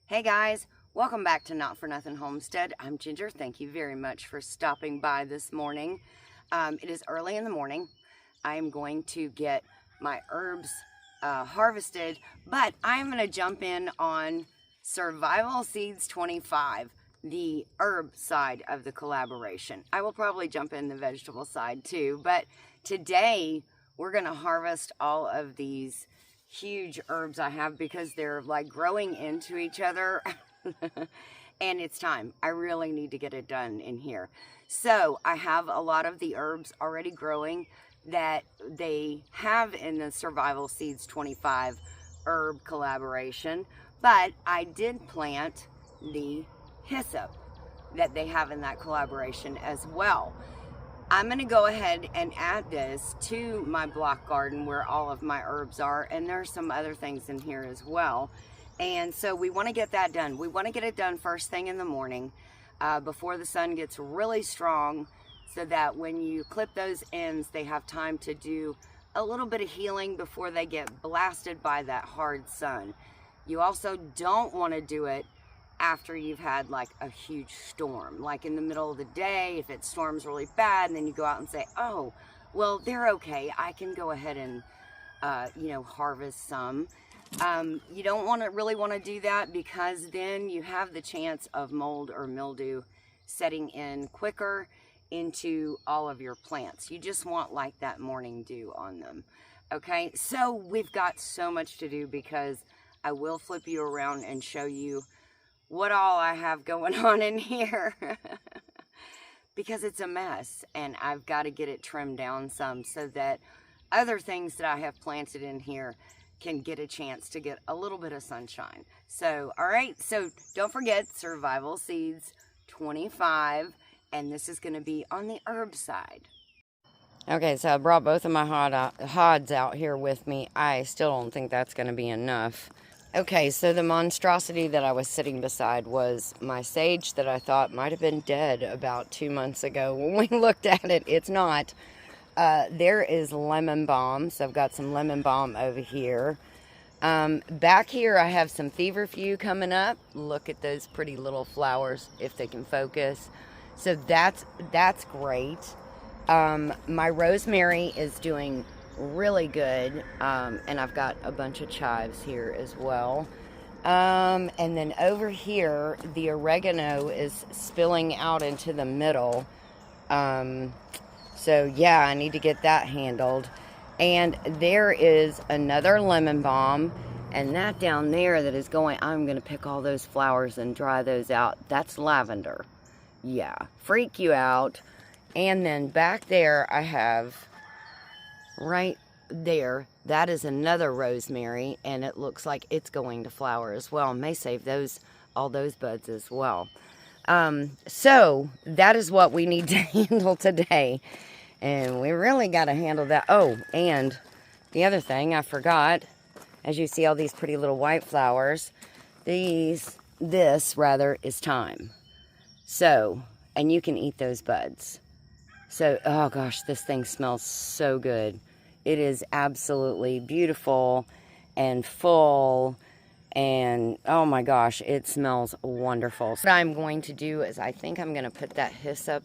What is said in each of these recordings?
Hey guys, welcome back to Not For Nothing Homestead. I'm Ginger. Thank you very much for stopping by this morning. It is early in the morning. I am going to get my herbs harvested, but I'm going to jump in on Survival Seeds 25, the herb side of the collaboration. I will probably jump in the vegetable side too, but today we're going to harvest all of these huge herbs I have because they're like growing into each other and it's time. I really need to get it done in here. So I have a lot of the herbs already growing that they have in the Survival Seeds 25 herb collaboration, but I did plant the hyssop that they have in that collaboration as well. I'm going to go ahead and add this to my block garden where all of my herbs are, and there's some other things in here as well. And so we want to get that done. We want to get it done first thing in the morning before the sun gets really strong, so that when you clip those ends, they have time to do a little bit of healing before they get blasted by that hard sun. You also don't want to do it after you've had like a huge storm, like in the middle of the day, if it storms really bad, and then you go out and say, oh, well, they're okay, I can go ahead and, harvest some. You don't really want to do that, because then you have the chance of mold or mildew setting in quicker into all of your plants. You just want like that morning dew on them. Okay, so we've got so much to do, because I will flip you around and show you what all I have going on in here because it's a mess, and I've got to get it trimmed down some so that other things that I have planted in here can get a chance to get a little bit of sunshine. So, all right, so don't forget Survival Seeds 25, and this is going to be on the herb side. Okay, so I brought both of my hods out here with me. I still don't think that's going to be enough. Okay, so the monstrosity that I was sitting beside was my sage that I thought might have been dead about 2 months ago. When we looked at it, it's not. There is lemon balm, so I've got some lemon balm over here. Back here I have some feverfew coming up. Look at those pretty little flowers, if they can focus. So that's great. My rosemary is doing really good, and I've got a bunch of chives here as well, and then over here the oregano is spilling out into the middle, so yeah, I need to get that handled. And there is another lemon balm, and that down there that is going, I'm gonna pick all those flowers and dry those out. That's lavender. Yeah, freak you out. And then back there I have, right there, that is another rosemary, and it looks like it's going to flower as well. May save all those buds as well. So that is what we need to handle today, and we really got to handle that. Oh, and the other thing I forgot, as you see all these pretty little white flowers, this rather is thyme. So, and you can eat those buds. So, oh gosh, this thing smells so good. It is absolutely beautiful and full, and oh my gosh, it smells wonderful. What I'm going to do is I think I'm going to put that hyssop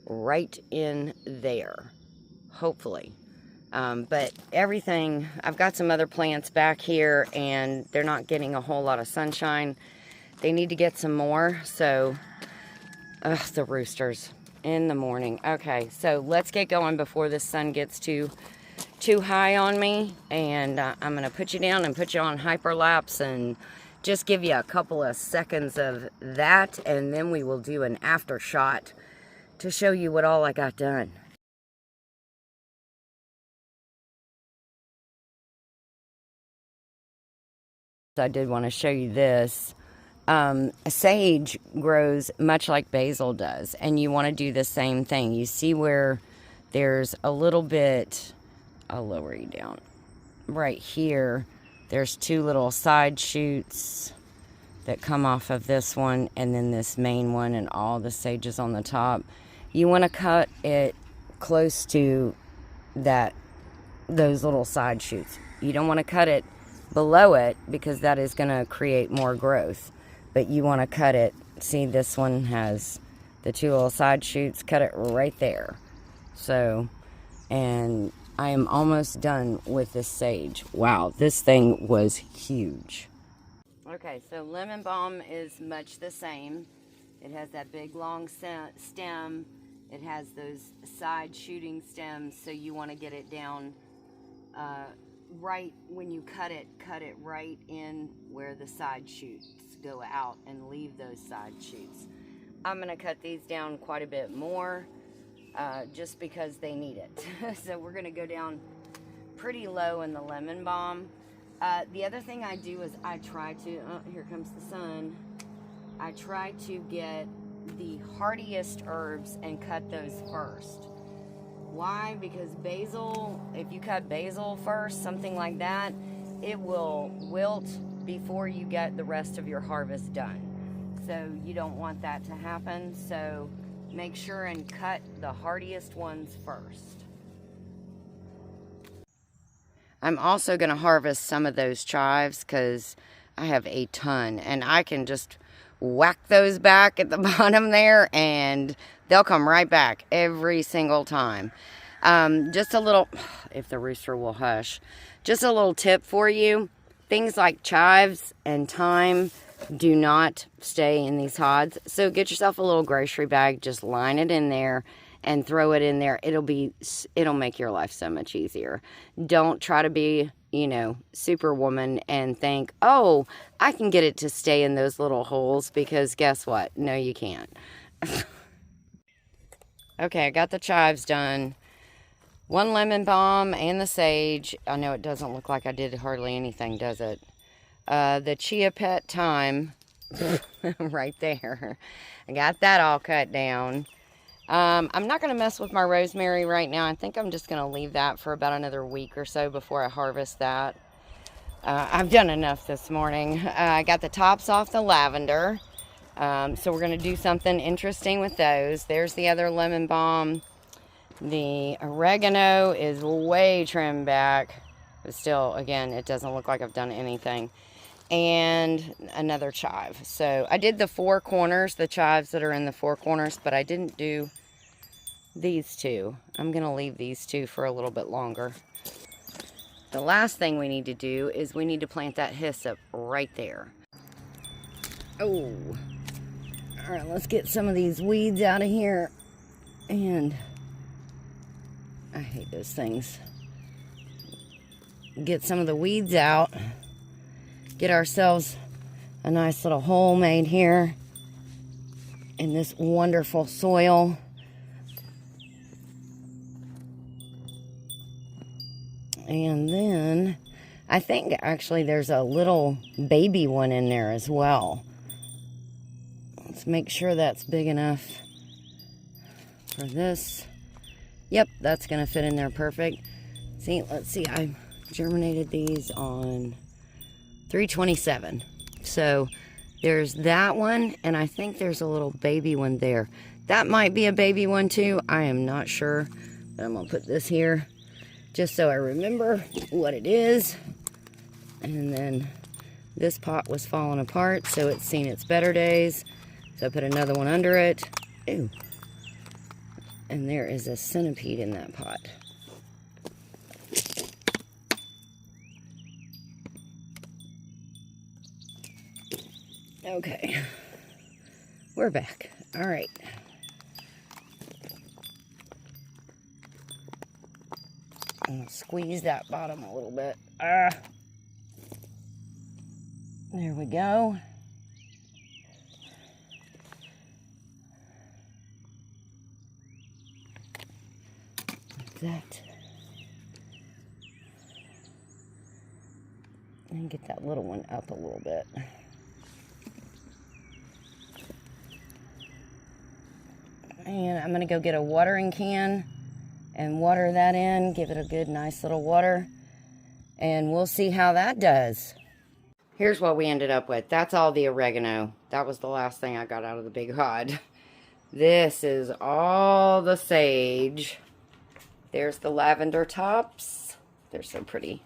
right in there, hopefully. But everything, I've got some other plants back here, and they're not getting a whole lot of sunshine. They need to get some more, so, the roosters in the morning. Okay, so let's get going before the sun gets too high on me, and I'm gonna put you down and put you on hyperlapse and just give you a couple of seconds of that, and then we will do an after shot to show you what all I got done. I did want to show you this. Sage grows much like basil does, and you want to do the same thing. You see where there's a little bit, I'll lower you down, right here, there's two little side shoots that come off of this one, and then this main one, and all the sage is on the top. You want to cut it close to those little side shoots. You don't want to cut it below it because that is going to create more growth. But you want to cut it. See, this one has the 2 little side shoots. Cut it right there. So, and I am almost done with this sage. Wow, this thing was huge. Okay, so lemon balm is much the same. It has that big long stem. It has those side shooting stems, so you want to get it down right when you cut it right in where the side shoots go out and leave those side shoots. I'm going to cut these down quite a bit more just because they need it. So we're going to go down pretty low in the lemon balm. The other thing I do is I try to, oh, here comes the sun. I try to get the hardiest herbs and cut those first. Why? Because basil, if you cut basil first, something like that, it will wilt before you get the rest of your harvest done. So you don't want that to happen. So make sure and cut the hardiest ones first. I'm also going to harvest some of those chives because I have a ton, and I can just whack those back at the bottom there and they'll come right back every single time. Just a little, if the rooster will hush, just a little tip for you. Things like chives and thyme do not stay in these hods. So get yourself a little grocery bag, just line it in there and throw it in there. It'll make your life so much easier. Don't try to be, you know, superwoman and think, oh, I can get it to stay in those little holes, because guess what? No, you can't. Okay, I got the chives done. 1 lemon balm and the sage. I know it doesn't look like I did hardly anything, does it? The chia pet thyme right there. I got that all cut down. I'm not going to mess with my rosemary right now. I think I'm just going to leave that for about another week or so before I harvest that. I've done enough this morning. I got the tops off the lavender. So we're going to do something interesting with those. There's the other lemon balm. The oregano is way trimmed back. But still, again, it doesn't look like I've done anything. And another chive. So I did the 4 corners, the chives that are in the 4 corners, but I didn't do these 2. I'm going to leave these 2 for a little bit longer. The last thing we need to do is we need to plant that hyssop right there. Oh. All right, let's get some of these weeds out of here. And I hate those things. Get some of the weeds out. Get ourselves a nice little hole made here in this wonderful soil. And then I think actually there's a little baby one in there as well. Let's make sure that's big enough for this. Yep, that's going to fit in there perfect. See, let's see, I germinated these on 327. So there's that one, and I think there's a little baby one there. That might be a baby one too. I am not sure, but I'm going to put this here just so I remember what it is. And then this pot was falling apart, so it's seen its better days. So I put another one under it. Ooh. And there is a centipede in that pot. Okay, we're back. All right. I'm gonna squeeze that bottom a little bit. There we go. Like that. And get that little one up a little bit. And I'm going to go get a watering can and water that in. Give it a good, nice little water. And we'll see how that does. Here's what we ended up with. That's all the oregano. That was the last thing I got out of the big hod. This is all the sage. There's the lavender tops. They're so pretty.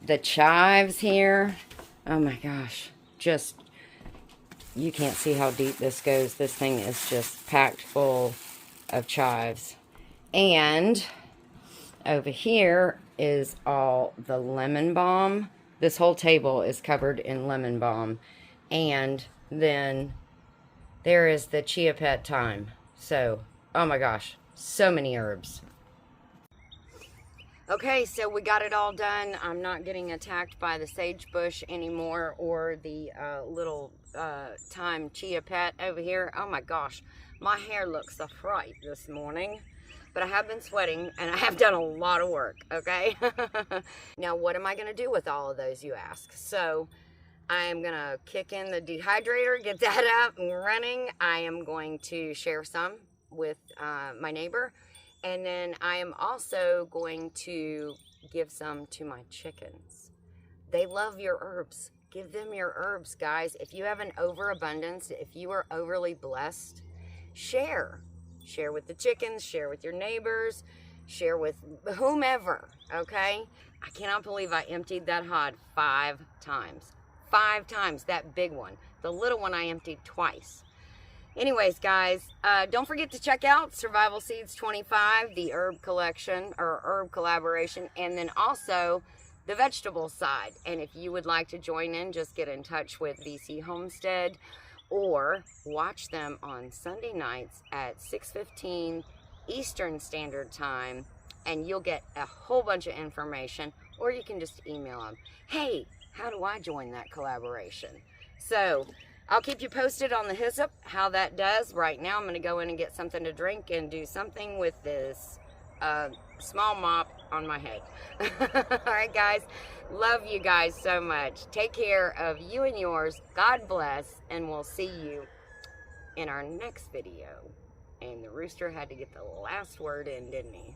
The chives here, oh my gosh, just, you can't see how deep this goes. This thing is just packed full of chives. And over here is all the lemon balm. This whole table is covered in lemon balm. And then there is the chia pet thyme. So, oh my gosh, so many herbs. Okay, so we got it all done. I'm not getting attacked by the sagebush anymore, or the little thyme chia pet over here. Oh my gosh, my hair looks a fright this morning. But I have been sweating, and I have done a lot of work, okay? Now, what am I going to do with all of those, you ask? So, I am going to kick in the dehydrator, get that up and running. I am going to share some with my neighbor. And then I am also going to give some to my chickens. They love your herbs. Give them your herbs, guys. If you have an overabundance, if you are overly blessed, share. Share with the chickens, share with your neighbors, share with whomever, okay? I cannot believe I emptied that hod 5 times. 5 times, that big one. The little one I emptied twice. Anyways, guys, don't forget to check out Survival Seeds 25, the herb collection, or herb collaboration, and then also the vegetable side. And if you would like to join in, just get in touch with VC Homestead, or watch them on Sunday nights at 6:15 Eastern Standard Time, and you'll get a whole bunch of information, or you can just email them. Hey, how do I join that collaboration? So, I'll keep you posted on the hyssop, how that does. Right now, I'm going to go in and get something to drink and do something with this small mop on my head. All right, guys. Love you guys so much. Take care of you and yours. God bless, and we'll see you in our next video. And the rooster had to get the last word in, didn't he?